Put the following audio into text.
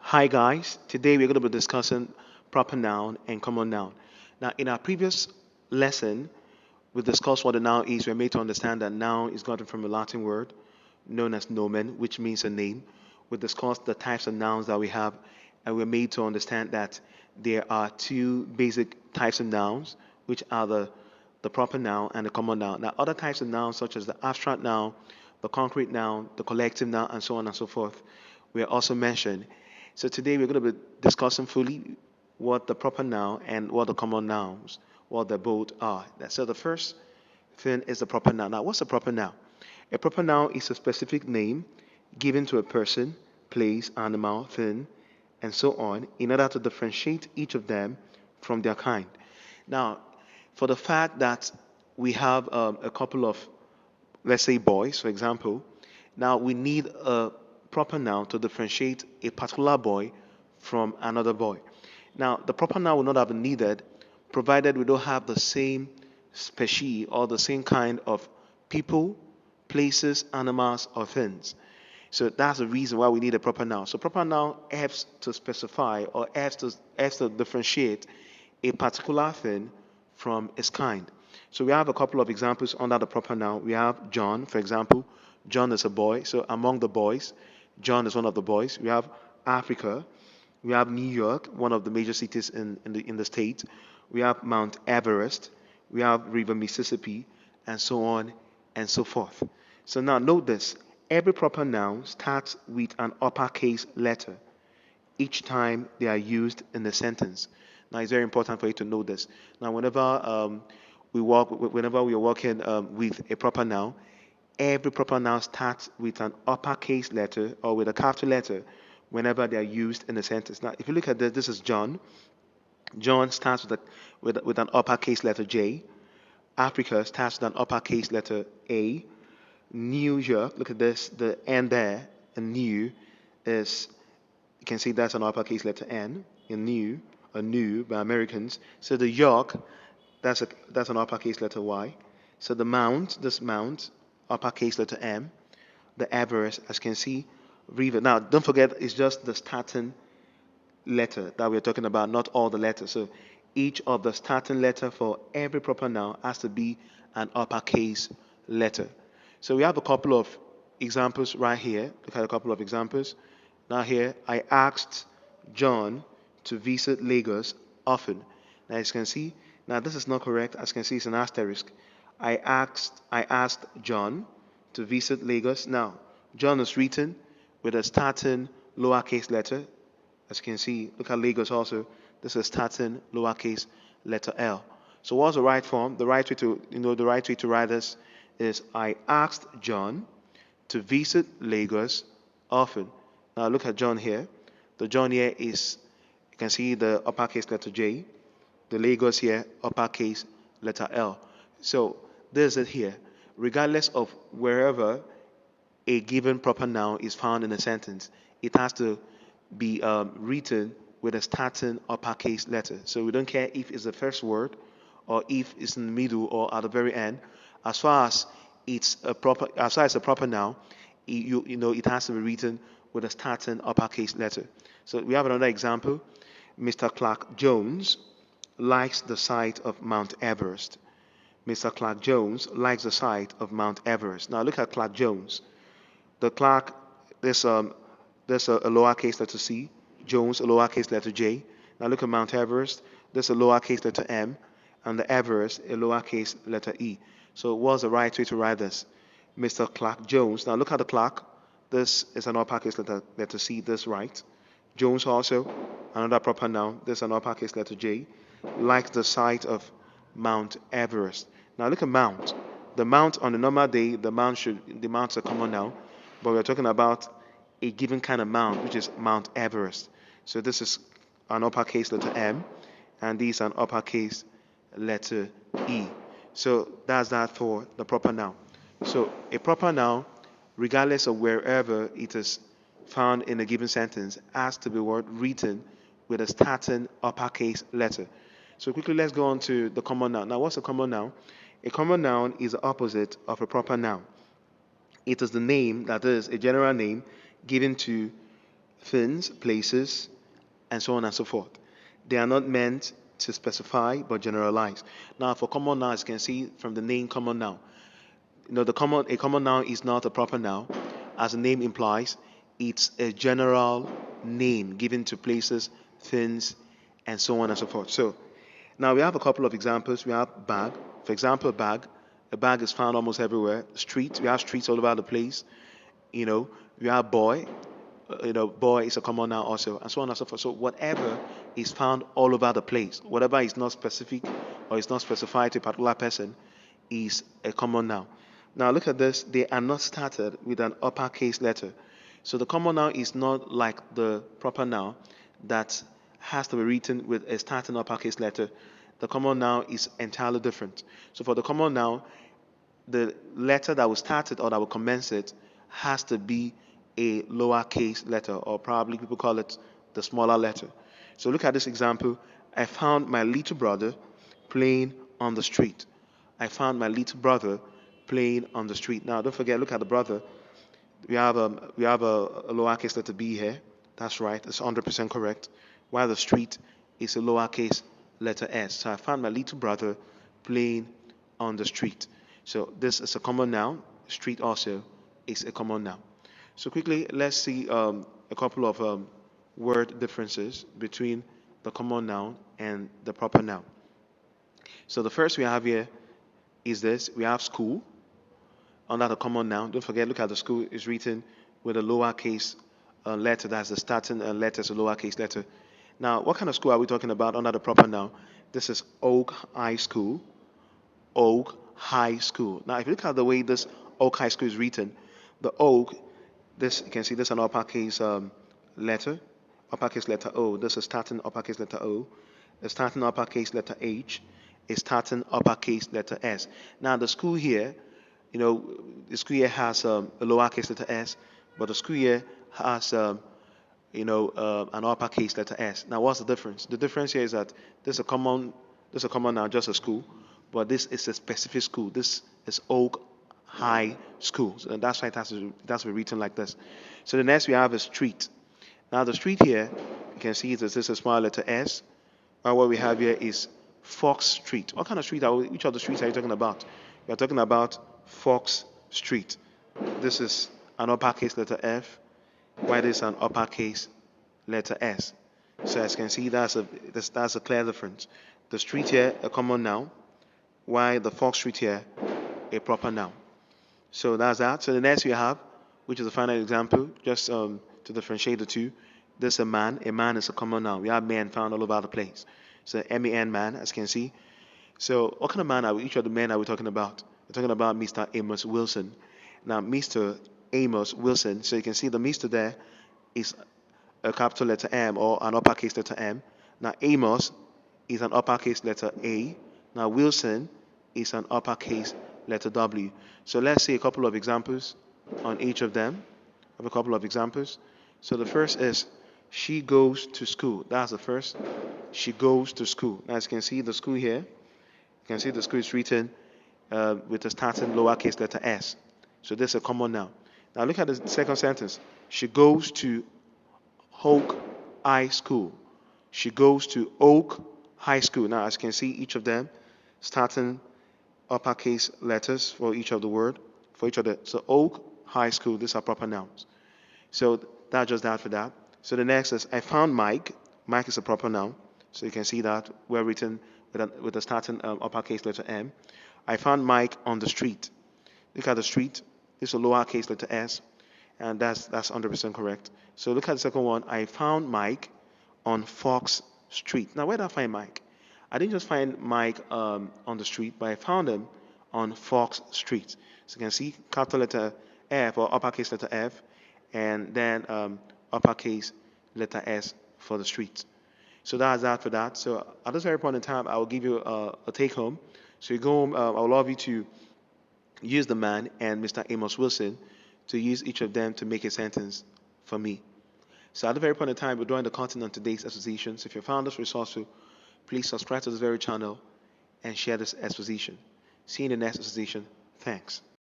Hi guys, today we're going to be discussing proper noun and common noun. Now, in our previous lesson, we discussed what a noun is. We're made to understand that noun is gotten from a Latin word known as nomen, which means a name. We discussed the types of nouns that we have, and we're made to understand that there are two basic types of nouns, which are the proper noun and the common noun. Now, other types of nouns, such as the abstract noun, the concrete noun, the collective noun, and so on and so forth, were also mentioned. So today we're going to be discussing fully what the proper noun and what the common nouns, what they both are. So the first thing is the proper noun. Now, what's a proper noun? A proper noun is a specific name given to a person, place, animal, thing, and so on, in order to differentiate each of them from their kind. Now, for the fact that we have a couple of, let's say, boys, for example, now we need a proper noun to differentiate a particular boy from another boy. Now, the proper noun will not have been needed provided we don't have the same species or the same kind of people, places, animals, or things. So that's the reason why we need a proper noun. So proper noun helps to specify or helps to differentiate a particular thing from its kind. So we have a couple of examples under the proper noun. We have John, for example. John is a boy. So among the boys, John is one of the boys. We have Africa. We have New York, one of the major cities in the state. We have Mount Everest. We have River Mississippi, and so on and so forth. So now note this. Every proper noun starts with an uppercase letter each time they are used in a sentence. Now, it's very important for you to know this. Now, whenever we are working with a proper noun, every proper noun starts with an uppercase letter or with a capital letter whenever they are used in a sentence. Now, if you look at this, this is John. John starts with an uppercase letter J. Africa starts with an uppercase letter A. New York, look at this, the N there, and new is, you can see that's an uppercase letter N in new, a new by Americans. So the York, that's an uppercase letter Y. So the Mount, this Mount, uppercase letter M. The Everest, as you can see, River. Now, don't forget, it's just the starting letter that we're talking about, not all the letters. So each of the starting letter for every proper noun has to be an uppercase letter. So we have a couple of examples right here. Look at a couple of examples. Now here, I asked John to visit Lagos often. Now as you can see, now this is not correct. As you can see, it's an asterisk. I asked John to visit Lagos. Now, John is written with a starting lowercase letter. As you can see, look at Lagos also. This is starting lowercase letter L. So what's the right form? The right way to write this is I asked John to visit Lagos often. Now look at John here. The John here is, you can see the uppercase letter J. The Lagos here, uppercase letter L. So this is it here. Regardless of wherever a given proper noun is found in a sentence, it has to be written with a starting uppercase letter. So we don't care if it's the first word or if it's in the middle or at the very end. As far as it's a proper noun, it has to be written with a starting uppercase letter. So we have another example. Mr. Clark Jones likes the sight of Mount Everest. Mr. Clark Jones likes the sight of Mount Everest. Now look at Clark Jones. The Clark, there's a lowercase letter C. Jones, a lowercase letter J. Now look at Mount Everest. There's a lowercase letter M. And the Everest, a lowercase letter E. So what's the right way to write this? Mr. Clark Jones. Now look at the Clark. This is an uppercase letter C. This right. Jones also, another proper noun. This is an uppercase letter J. Likes the sight of Mount Everest. Now look at Mount. The Mount on a normal day, the Mount's a common noun, but we're talking about a given kind of mount, which is Mount Everest. So this is an uppercase letter M, and this is an uppercase letter E. So that's that for the proper noun. So a proper noun, regardless of wherever it is found in a given sentence, has to be written with a starting uppercase letter. So quickly, let's go on to the common noun. Now, what's a common noun? A common noun is the opposite of a proper noun. It is the name, that is, a general name given to things, places, and so on and so forth. They are not meant to specify but generalize. Now, for common noun, as you can see from the name common noun, a common noun is not a proper noun, as the name implies. It's a general name given to places, things, and so on and so forth. So now we have a couple of examples. We have bag. For example, bag. A bag is found almost everywhere. Street. We have streets all over the place. You know, we have boy. Boy is a common noun also, and so on and so forth. So whatever is found all over the place, whatever is not specific or is not specified to a particular person, is a common noun. Now look at this. They are not started with an uppercase letter. So the common noun is not like the proper noun that has to be written with a starting uppercase letter. The common noun is entirely different. So for the common noun, the letter that will start it or that will commence it has to be a lowercase letter, or probably people call it the smaller letter. So look at this example. I found my little brother playing on the street. I found my little brother playing on the street. Now don't forget, look at the brother. We have a lowercase letter B here. That's right. It's 100% correct. While the street is a lowercase letter S. So I found my little brother playing on the street. So this is a common noun. Street also is a common noun. So quickly, let's see a couple of word differences between the common noun and the proper noun. So the first we have here is this. We have school under the common noun. Don't forget, look at the school is written with a lowercase letter. That's the starting letter, is a lowercase letter. Now, what kind of school are we talking about under the proper noun? This is Oak High School. Oak High School. Now, if you look at the way this Oak High School is written, the Oak, this you can see this an uppercase letter, uppercase letter O. This is starting uppercase letter O. The starting uppercase letter H is starting uppercase letter S. Now, the school here, the school here has a lowercase letter S, but the school here has an uppercase letter S. Now, what's the difference? The difference here is that this is a common now, just a school, but this is a specific school. This is Oak High School, and that's why it has to be written like this. So the next we have is street. Now the street here, you can see this is a small letter S. And what we have here is Fox Street. What kind of street which of the streets are you talking about? We are talking about Fox Street. This is an uppercase letter F, while this is an uppercase letter S. So as you can see, that's a clear difference. The street here, a common noun, while the Fox Street here, a proper noun. So that's that. So the next we have, which is the final example, just to differentiate the two. This is a man. A man is a common noun. We have men found all over the place. So M-A-N, man, as you can see. So what kind of man each of the men are we talking about? We're talking about Mr. Amos Wilson. Now, Mr. Amos Wilson, so you can see the Mr. there is a capital letter M or an uppercase letter M. Now, Amos is an uppercase letter A. Now, Wilson is an uppercase letter W. So let's see a couple of examples on each of them. I have a couple of examples. So the first is she goes to school. That's the first. She goes to school. Now, as you can see the school here, you can see the school is written with a starting lowercase letter S. So this is a common noun. Now look at the second sentence. She goes to Oak High School. She goes to Oak High School. Now, as you can see, each of them starting uppercase letters for each of the word, for each of the. So Oak High School, these are proper nouns. So that's just that for that. So the next is I found Mike. Mike is a proper noun. So you can see that we're written with a starting uppercase letter M. I found Mike on the street. Look at the street. This is a lowercase letter S, and that's 100% correct. So look at the second one. I found Mike on Fox Street. Now, where did I find Mike? I didn't just find Mike on the street, but I found him on Fox Street. So you can see capital letter F or uppercase letter F, and then uppercase letter S for the street. So that's that for that. So at this very point in time, I will give you a take home. So you go home. I would love you to use the man and Mr. Amos Wilson to use each of them to make a sentence for me. So at the very point in time, we're drawing the content on today's exposition. So if you found this resourceful, please subscribe to this very channel and share this exposition. See you in the next exposition. Thanks.